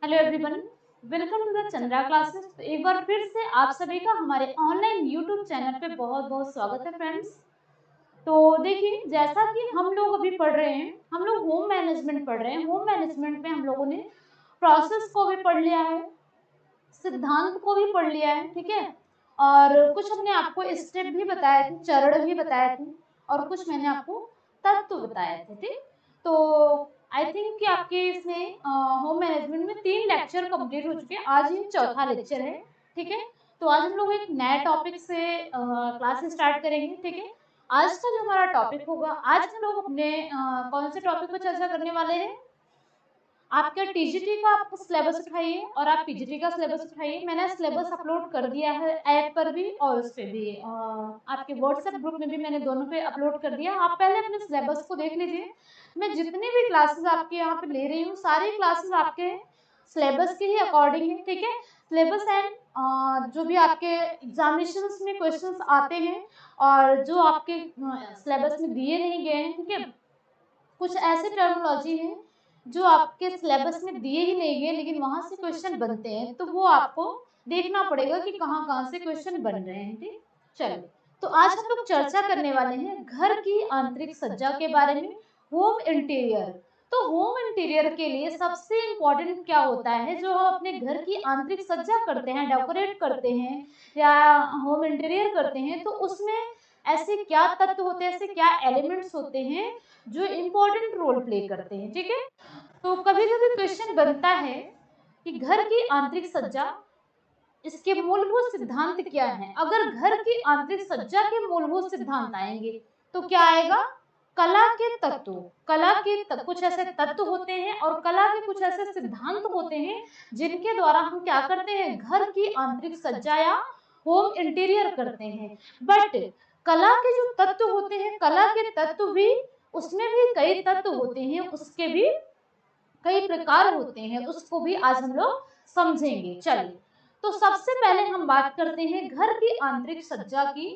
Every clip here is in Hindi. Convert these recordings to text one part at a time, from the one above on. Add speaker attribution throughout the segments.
Speaker 1: Hello everyone, welcome to the Chandra classes. तो एक बार फिर से आप सभी का हमारे ऑनलाइन यूट्यूब चैनल पे बहुत बहुत स्वागत है फ्रेंड्स। तो देखिए, जैसा कि हम लोग अभी पढ़ रहे हैं, हम लोग होम मैनेजमेंट पढ़ रहे हैं। होम मैनेजमेंट में हम लोगों ने प्रोसेस को भी पढ़ लिया है, सिद्धांत को भी पढ़ लिया है, ठीक है। और कुछ हमने आपको स्टेप भी बताए थे, चरण भी बताए थे, और कुछ मैंने आपको तत्व बताए थे, ठीक। तो आई थिंक कि आपके इसमें होम मैनेजमेंट में 3 लेक्चर कंप्लीट हो चुके हैं। आज ही चौथा लेक्चर है, ठीक है। तो आज हम लोग एक नए टॉपिक से क्लास स्टार्ट करेंगे, ठीक है। आज का जो हमारा टॉपिक होगा, आज हम लोग अपने कौन से टॉपिक पर चर्चा करने वाले हैं। आपका टीजीटी का आप सिलेबस उठाइए और आप पीजीटी का सिलेबस उठाइए। मैंने सिलेबस अपलोड कर दिया है ऐप पर भी और उस पे भी, आपके व्हाट्सएप ग्रुप में भी मैंने दोनों पे अपलोड कर दिया। आप पहले अपने सिलेबस को देख लीजिए। मैं जितनी भी क्लासेस आपके यहाँ पे ले रही हूँ, सारी क्लासेस आपके सिलेबस के ही अकॉर्डिंग है, ठीक है। सिलेबस एंड जो भी आपके एग्जामिनेशंस में क्वेश्चंस आते हैं और जो आपके सिलेबस में दिए नहीं गए हैं, ठीक है। कुछ ऐसे टर्मिनोलॉजी हैं जो आपके सिलेबस में दिए ही नहीं गए लेकिन वहां से क्वेश्चन बनते हैं, तो वो आपको देखना पड़ेगा कि कहाँ कहाँ से क्वेश्चन बन रहे हैं, ठीक। चलिए, तो आज हम लोग चर्चा करने वाले हैं घर की आंतरिक सज्जा के बारे में, होम इंटीरियर। तो होम इंटीरियर के लिए सबसे इम्पोर्टेंट क्या होता है, जो हम अपने घर की आंतरिक सज्जा करते हैं, डेकोरेट करते हैं या होम इंटीरियर करते हैं, तो उसमें ऐसे क्या तत्व होते हैं, ऐसे क्या एलिमेंट्स होते हैं जो इम्पोर्टेंट रोल प्ले करते हैं, ठीक है। तो कभी कभी क्वेश्चन बनता है कि घर की आंतरिक सज्जा, इसके मूलभूत सिद्धांत क्या हैं। अगर घर की आंतरिक सज्जा के मूलभूत सिद्धांत आएंगे तो क्या आएगा, कला के तत्व। कला के कुछ ऐसे तत्व होते हैं और कला के कुछ ऐसे सिद्धांत होते हैं जिनके द्वारा हम क्या करते हैं, घर की आंतरिक सज्जा या होम इंटीरियर करते हैं। बट कला के जो तत्व होते हैं, कला के तत्व भी, उसमें भी कई तत्व होते हैं, उसके भी कई प्रकार होते हैं, उसको भी आज हम लोग समझेंगे। चलिए, तो सबसे पहले हम बात करते हैं घर की आंतरिक सज्जा की।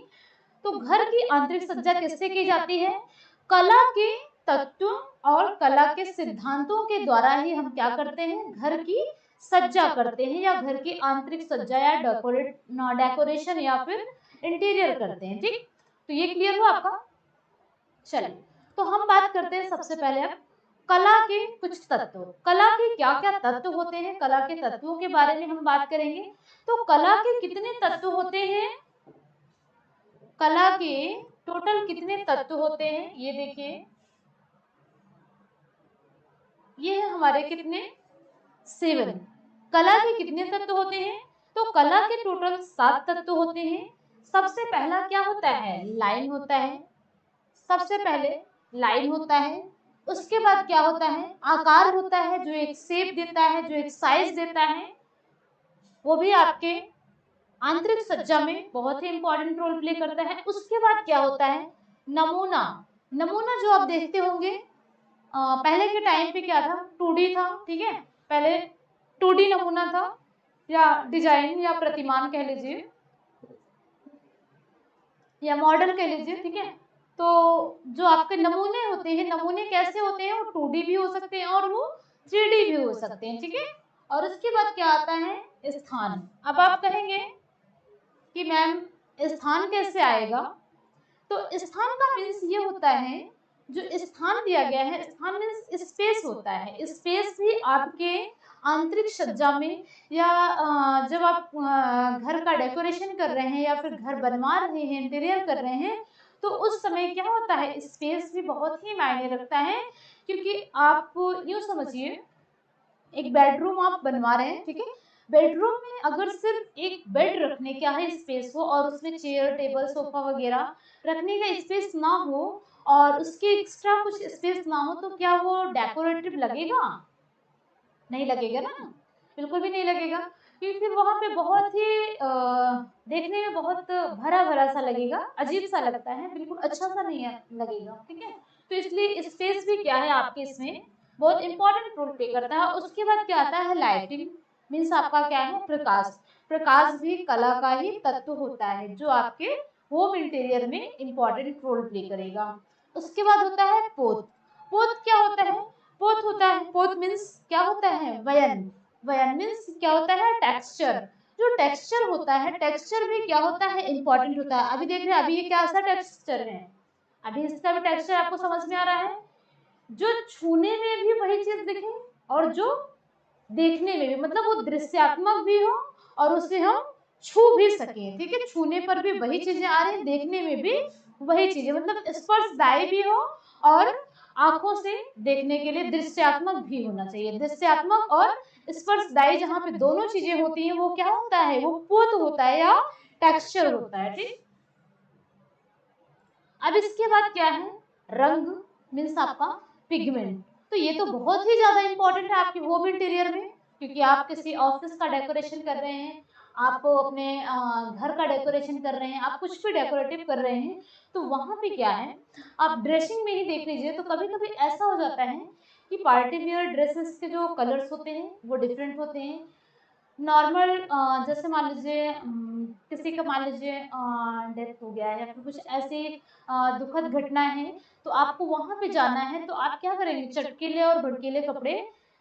Speaker 1: तो घर की आंतरिक सज्जा किससे की जाती है, कला के तत्व और कला के सिद्धांतों के द्वारा ही हम क्या करते हैं, घर की सज्जा करते हैं या घर की आंतरिक सज्जा या डेकोरेशन या फिर इंटीरियर करते हैं, ठीक। तो ये क्लियर हुआ आपका। चलिए, तो हम बात करते हैं सबसे पहले अब कला के कुछ तत्व। कला के क्या क्या तत्व होते हैं, कला के तत्वों के बारे में हम बात करेंगे। तो कला के कितने तत्व होते हैं, कला के टोटल कितने तत्व होते हैं, ये देखिए, ये है हमारे कितने, 7। कला के कितने तत्व होते हैं, तो कला के टोटल 7 तत्व होते हैं। सबसे पहला क्या होता है, लाइन होता है। सबसे पहले लाइन होता है, उसके बाद क्या होता है, आकार होता है, जो एक शेप देता है, जो एक साइज देता है, वो भी आपके आंतरिक सज्जा में बहुत ही इंपॉर्टेंट रोल प्ले करता है। उसके बाद क्या होता है, नमूना। नमूना जो आप देखते होंगे, पहले के टाइम पे क्या था, 2D था, ठीक है। पहले 2D नमूना था या डिजाइन या प्रतिमान कह लीजिए या मॉडल कह लीजिए, ठीक है। तो जो आपके नमूने होते हैं, नमूने कैसे होते हैं, वो 2D भी हो सकते हैं और वो 3D भी हो सकते हैं, ठीक है। और उसके बाद क्या आता है, स्थान। अब आप कहेंगे कि मैम स्थान कैसे आएगा, तो स्थान का मीन्स ये होता है, जो स्थान दिया गया है, स्थान मीन्स स्पेस होता है। स्पेस भी आपके आंतरिक सज्जा में या जब आप घर का डेकोरेशन कर रहे हैं या फिर घर बनवा रहे हैं, इंटीरियर कर रहे हैं, तो उस समय क्या होता है, स्पेस भी बहुत ही मायने रखता है। क्योंकि आप यूँ समझिए, एक बेडरूम आप बनवा रहे हैं, ठीक है। बेडरूम में अगर सिर्फ एक बेड रखने का है स्पेस हो और उसमें चेयर टेबल सोफा वगैरह रखने का स्पेस ना हो और उसके एक्स्ट्रा कुछ स्पेस ना हो, तो क्या वो डेकोरेटिव लगेगा, नहीं लगेगा ना, बिल्कुल भी नहीं लगेगा। क्योंकि फिर वहां पे बहुत ही देखने में बहुत भरा भरा सा लगेगा, अजीब सा लगता है, बिल्कुल अच्छा सा नहीं लगेगा, ठीक है। तो इसलिए स्पेस भी क्या है आपके इसमें बहुत इंपॉर्टेंट रोल प्ले करता है। उसके बाद क्या आता है, लाइटिंग। मीन्स आपका क्या है, प्रकाश। प्रकाश भी कला का ही तत्व होता है जो आपके होम इंटीरियर में इंपॉर्टेंट रोल प्ले करेगा। उसके बाद होता है पोत। पोत क्या होता है, पोत होता है, पोत मीन्स क्या होता है, वयन। वयन मीन्स क्या होता है, टेक्सचर। जो टेक्सचर होता है, टेक्सचर भी क्या होता है, इंपॉर्टेंट होता है। अभी देख रहे हैं, अभी ये क्या सा टेक्सचर है, अभी इसका भी टेक्सचर आपको समझ में आ रहा है। जो छूने में भी वही चीज दिखे और जो देखने में भी, मतलब वो दृश्यात्मक भी हो और उसे हम छू भी सकें, ठीक है। छूने पर भी वही चीजें आ रही, देखने में भी वही चीजें, मतलब स्पर्शदायी भी हो और आंखों से देखने के लिए दृश्यात्मक भी होना चाहिए। दृश्यात्मक और स्पर्शदायी जहाँ पे दोनों चीजें होती हैं वो क्या होता है, वो पोत होता है या टेक्सचर होता है, ठीक। अब इसके बाद क्या है, रंग मीन्स आपका पिगमेंट। तो ये तो बहुत ही ज्यादा इंपॉर्टेंट है आपके होम इंटीरियर में, क्योंकि आप किसी ऑफिस का डेकोरेशन कर रहे हैं, आप अपने घर का डेकोरेशन कर रहे हैं, आप कुछ भी डेकोरेटिव कर रहे हैं, तो वहां पे क्या है, आप ड्रेसिंग में ही देख लीजिए, तो कभी कभी ऐसा हो जाता है कि पार्टी वियर ड्रेसेस के जो कलर्स होते हैं वो डिफरेंट होते हैं। नॉर्मल जैसे मान लीजिए किसी का मान लीजिए डेथ हो गया है या फिर कुछ ऐसी दुखद घटना है, तो आपको वहां पे जाना है, तो आप क्या करेंगे, चटकीले और भड़कीले कपड़े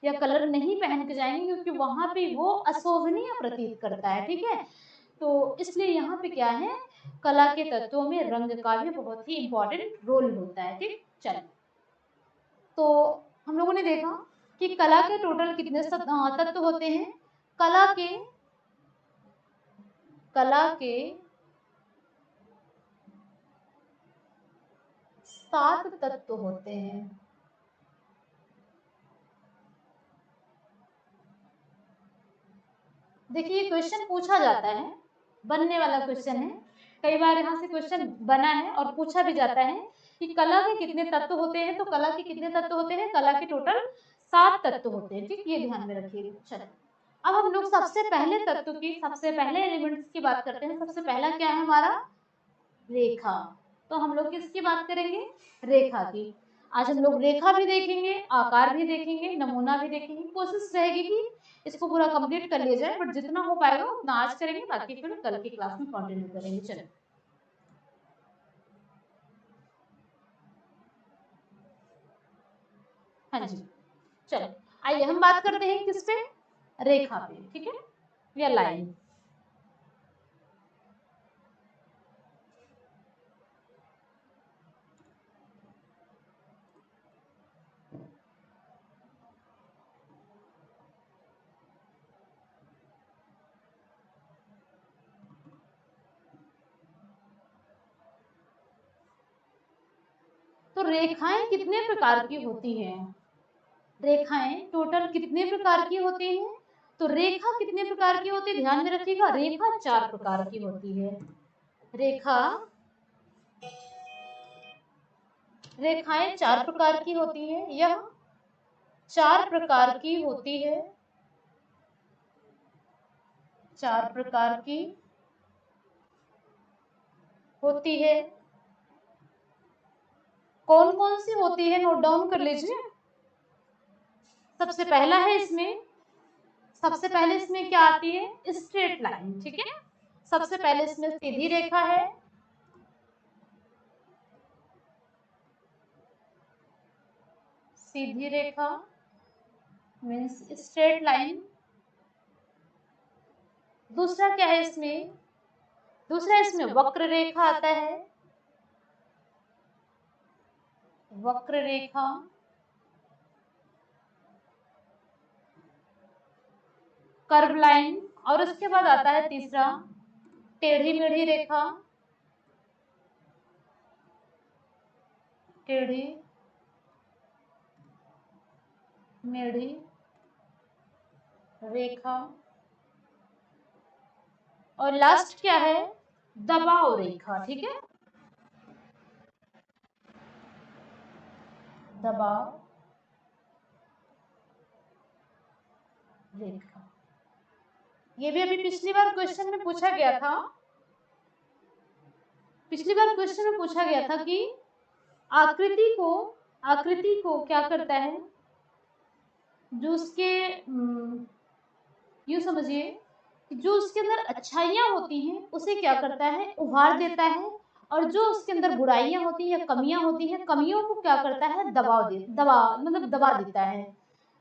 Speaker 1: या कलर नहीं पहन के जाएंगे, क्योंकि वहां पे वो अशोभनीय प्रतीत करता है, ठीक है। तो इसलिए यहाँ पे क्या है, कला के तत्वों में रंग का भी बहुत ही इंपॉर्टेंट रोल होता है, ठीक। चलिए, तो हम लोगों ने देखा कि कला के टोटल कितने तत्व होते हैं। कला के 7 तत्व होते हैं। देखिए, क्वेश्चन पूछा जाता है, बनने वाला क्वेश्चन है, कई बार यहाँ से क्वेश्चन बना है और पूछा भी जाता है कि कला के कितने तत्व होते हैं। तो कला के कितने तत्व होते हैं, कला के टोटल 7 तत्व होते हैं, ठीक। ये ध्यान में रखिए। चलो, अब हम लोग सबसे पहले तत्व की, सबसे पहले एलिमेंट्स की बात करते हैं। सबसे पहला क्या है हमारा, रेखा। तो हम लोग किसकी बात करेंगे, रेखा की। आज हम लोग रेखा भी देखेंगे, आकार भी देखेंगे, नमूना भी देखेंगे। कोशिश रहेगी कि इसको पूरा कंप्लीट कर लिया जाए, बट जितना हो पाएगा उतना आज करेंगे, बाकी फिर कल की क्लास में कंटिन्यू करेंगे। चलो, हाँ जी, चलो आइए हम बात करते हैं किस पे, रेखा पे, ठीक है, या लाइन। तो रेखाएं कितने प्रकार की होती हैं, रेखाएं टोटल कितने प्रकार की होती हैं। तो रेखा कितने प्रकार की होती है, ध्यान में रखिएगा, रेखा 4 प्रकार की होती है। रेखा रेखाएं 4 प्रकार की होती है, यह 4 प्रकार की होती है, 4 प्रकार की होती है। कौन कौन सी होती है, नोट डाउन कर लीजिए। सबसे पहला है इसमें, सबसे पहले इसमें क्या आती है, स्ट्रेट लाइन, ठीक है। सबसे पहले इसमें सीधी रेखा है, सीधी रेखा मीन्स स्ट्रेट लाइन। दूसरा क्या है इसमें, दूसरा इसमें वक्र रेखा आता है, वक्र रेखा। Curve line. और उसके बाद आता है तीसरा, टेढ़ी मेढ़ी रेखा, टेढ़ी मेढ़ी रेखा। और लास्ट क्या है, दबाव रेखा, ठीक है, दबाव रेखा। ये भी अभी पिछली बार क्वेश्चन में पूछा गया था, पिछली बार क्वेश्चन में पूछा गया था कि आकृति को क्या करता है, जो उसके यूं समझिए कि जो उसके अंदर अच्छाइयां होती हैं उसे क्या करता है, उभार देता है, और जो उसके अंदर बुराइयां होती हैं या कमियां होती हैं, कमियों को क्या करता है, दबा मतलब दबा देता है।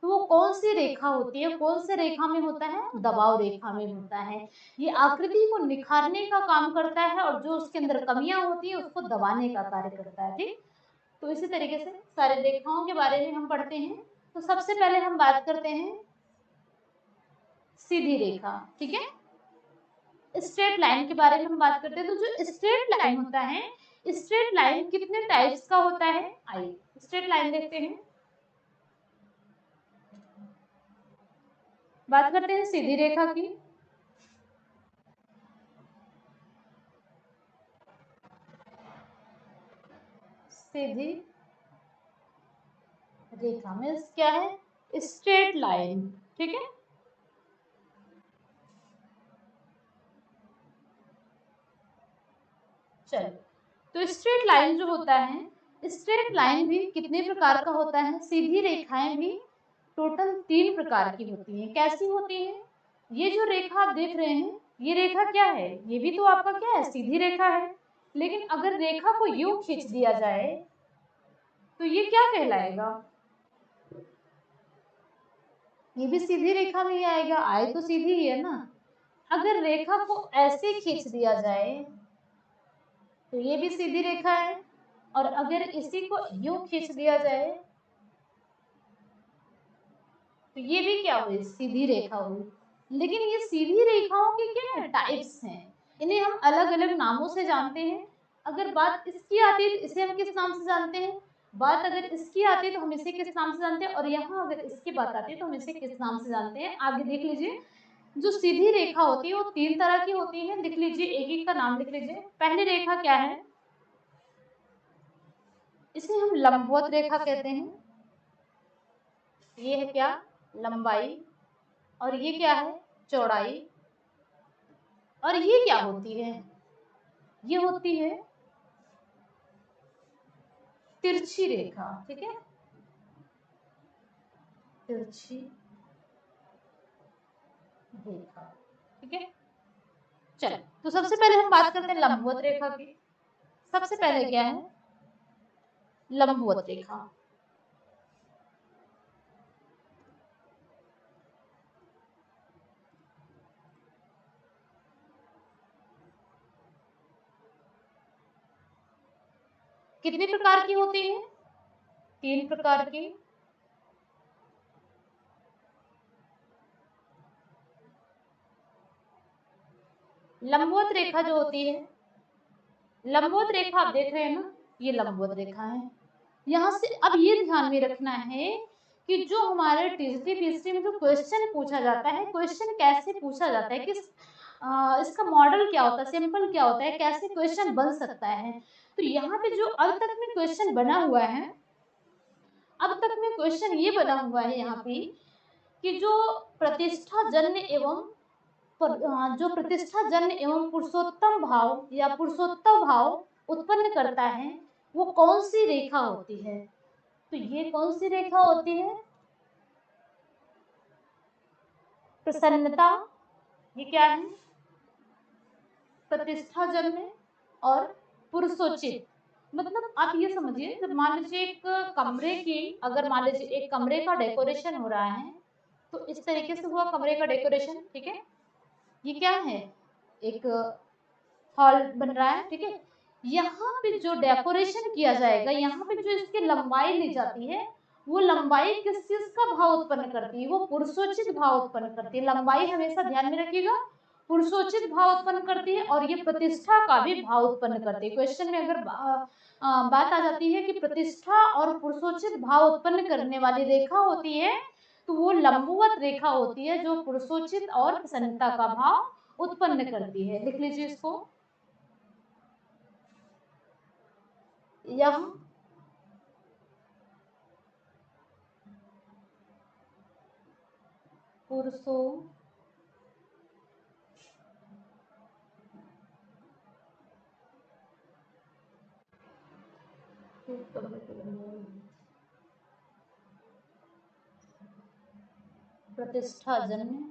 Speaker 1: तो वो कौन सी रेखा होती है, कौन से रेखा में होता है, दबाव रेखा में होता है। ये आकृति को निखारने का काम करता है और जो उसके अंदर कमियां होती है उसको दबाने का कार्य करता है। ठीक, तो इसी तरीके से सारे रेखाओं के बारे में हम पढ़ते हैं। तो सबसे पहले हम बात करते हैं सीधी रेखा। ठीक है, स्ट्रेट लाइन के बारे में हम बात करते हैं। तो जो स्ट्रेट लाइन होता है, स्ट्रेट लाइन कितने टाइप्स का होता है, आइए स्ट्रेट लाइन देखते हैं। बात करते हैं सीधी रेखा की। सीधी रेखा में क्या है, स्ट्रेट लाइन। ठीक है, चलो, तो स्ट्रेट लाइन जो होता है, स्ट्रेट लाइन भी कितने प्रकार का होता है, सीधी रेखाएं भी टोटल 3 प्रकार की होती हैं। कैसी होती हैं, ये जो रेखा आप देख रहे हैं, ये रेखा क्या है, ये भी तो आपका क्या है, सीधी रेखा है। लेकिन अगर रेखा को यूं खींच दिया जाए तो ये क्या कहलाएगा, ये भी सीधी रेखा में ही आएगा, आए तो सीधी ही है ना। अगर रेखा को ऐसे खींच दिया जाए तो ये भी सीधी रेखा है, और अगर इसी को यूं खींच दिया जाए तो ये भी क्या हुई, सीधी रेखा हुई। लेकिन ये सीधी रेखाओं के क्या है, टाइप्स हैं, इन्हें हम अलग अलग नामों से जानते हैं। अगर बात इसकी आती है तो इसे हम किस नाम से जानते हैं, बात अगर इसकी आती है तो हम इसे किस नाम से जानते हैं, और यहाँ अगर इसकी बात आती है तो हम इसे किस नाम से जानते हैं। आगे देख लीजिए, जो सीधी रेखा होती है वो 3 तरह की होती है। लिख लीजिए, एक एक का नाम लिख लीजिए। पहली रेखा क्या है, इसे हम लंबवत रेखा कहते हैं। ये है क्या, लंबाई, और ये क्या है, चौड़ाई। और ये क्या होती है, ये होती है तिरछी रेखा। ठीक है, तिरछी रेखा। ठीक है, चलो, तो सबसे पहले हम बात करते हैं लंबवत रेखा की। सबसे पहले क्या है, लंबवत रेखा। कितने प्रकार की होती है, 3 प्रकार की। लंबवत रेखा जो होती है, लंबवत रेखा आप देख रहे हैं ना, ये लंबवत रेखा है। यहाँ से अब ये ध्यान में रखना है कि जो हमारे टीजीटी पीएसटी में जो क्वेश्चन पूछा जाता है, क्वेश्चन कैसे पूछा जाता है, किस इसका मॉडल क्या होता है, सिंपल क्या होता है, कैसे क्वेश्चन बन सकता है। तो यहाँ पे जो अब तक में क्वेश्चन बना हुआ है, अब तक में क्वेश्चन ये बना हुआ है यहाँ पे कि जो प्रतिष्ठा जन्य एवं जो प्रतिष्ठा जन्य एवं पुरुषोत्तम भाव या पुरुषोत्तम भाव उत्पन्न करता है, वो कौन सी रेखा होती है। तो ये कौन सी रेखा होती है, प्रसन्नता, ये क्या है, प्रतिष्ठा जन्य और पुरुषोचित। मतलब आप ये समझिए, जब मान लीजिए एक कमरे की, अगर मान लीजिए एक कमरे का डेकोरेशन हो रहा है, तो इस तरीके से हुआ कमरे का डेकोरेशन। ठीक है, ये क्या है, एक हॉल बन रहा है। ठीक है, यहाँ पे जो डेकोरेशन किया जाएगा, यहाँ पे जो इसकी लंबाई ली जाती है, वो लंबाई किस चीज का भाव उत्पन्न करती है, वो पुरुषोचित भाव उत्पन्न करती है। लंबाई हमेशा ध्यान में रखिएगा, पुरुषोचित भाव उत्पन्न करती है, और ये प्रतिष्ठा का भी भाव उत्पन्न करती है। क्वेश्चन में अगर बात आ जाती है कि प्रतिष्ठा और पुरुषोचित भाव उत्पन्न करने वाली रेखा होती है, तो वो लंबवत रेखा होती है, जो पुरुषोचित और प्रसन्नता का भाव उत्पन्न करती है। लिख लीजिए इसको, यहाँ पुरुषों प्रतिष्ठा जन्य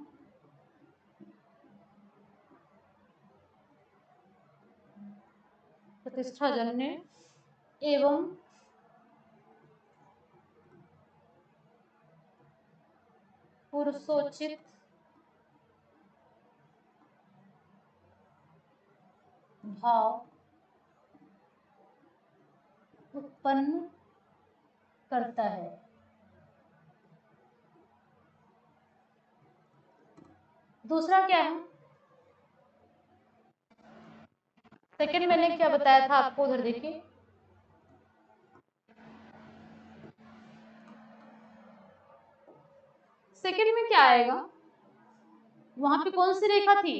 Speaker 1: प्रतिष्ठा जन्य एवं पुरुषोचित भाव उत्पन्न करता है। दूसरा क्या है? सेकंड मैंने क्या बताया था आपको, उधर देखिए, सेकंड में क्या आएगा, वहां पे कौन सी रेखा थी,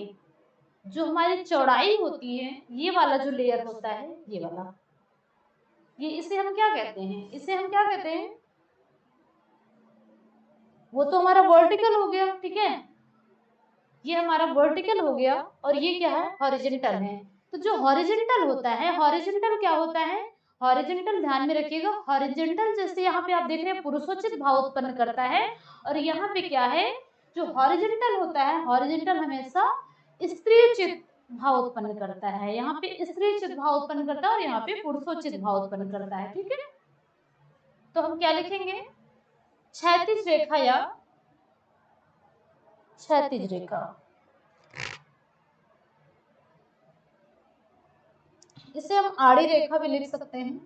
Speaker 1: जो हमारी चौड़ाई होती है, ये वाला जो लेयर होता है, ये वाला, ये इसे हम क्या कहते हैं, इसे हम क्या कहते हैं, वो तो हमारा वर्टिकल हो गया, ठीक है, ये हमारा वर्टिकल हो गया, और ये क्या है, हॉरिजॉन्टल है। तो जो हॉरिजॉन्टल होता है, हॉरिजॉन्टल क्या होता है, हॉरिजॉन्टल ध्यान में रखिएगा, हॉरिजॉन्टल जैसे यहाँ पे आप देख रहे हैं पुरुषोचित भाव उत्पन्न करता है, और यहाँ पे क्या है, जो हॉरिजॉन्टल होता है, हॉरिजॉन्टल हमेशा स्त्रीचित भाव उत्पन्न करता है, यहाँ पे स्त्रीचित भाव उत्पन्न करता है और यहाँ पे पुरुषोचित भाव उत्पन्न करता है, ठीक है। तो हम क्या लिखेंगे, क्षैतिज रेखा या क्षैतिज रेखा, इसे हम आड़ी रेखा भी लिख सकते हैं।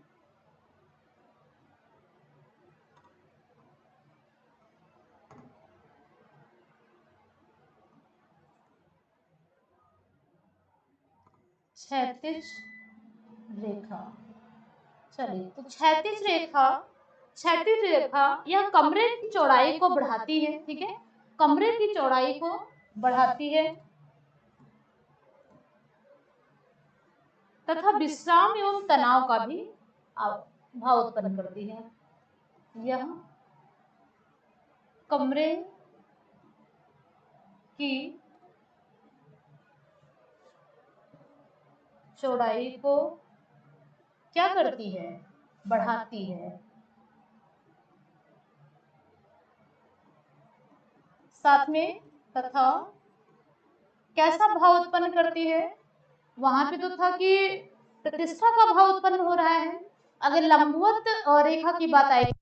Speaker 1: क्षैतिज रेखा, चलिए, तो क्षैतिज रेखा यह कमरे की चौड़ाई को बढ़ाती है, ठीक है, कमरे की चौड़ाई को बढ़ाती है तथा विश्राम एवं तनाव का भी भाव उत्पन्न करती है। यह कमरे की चौड़ाई को क्या करती है, बढ़ाती है, साथ में तथा कैसा भाव उत्पन्न करती है, वहां पे तो था कि प्रतिष्ठा का भाव उत्पन्न हो रहा है, अगर लंबवत रेखा की बात आएगी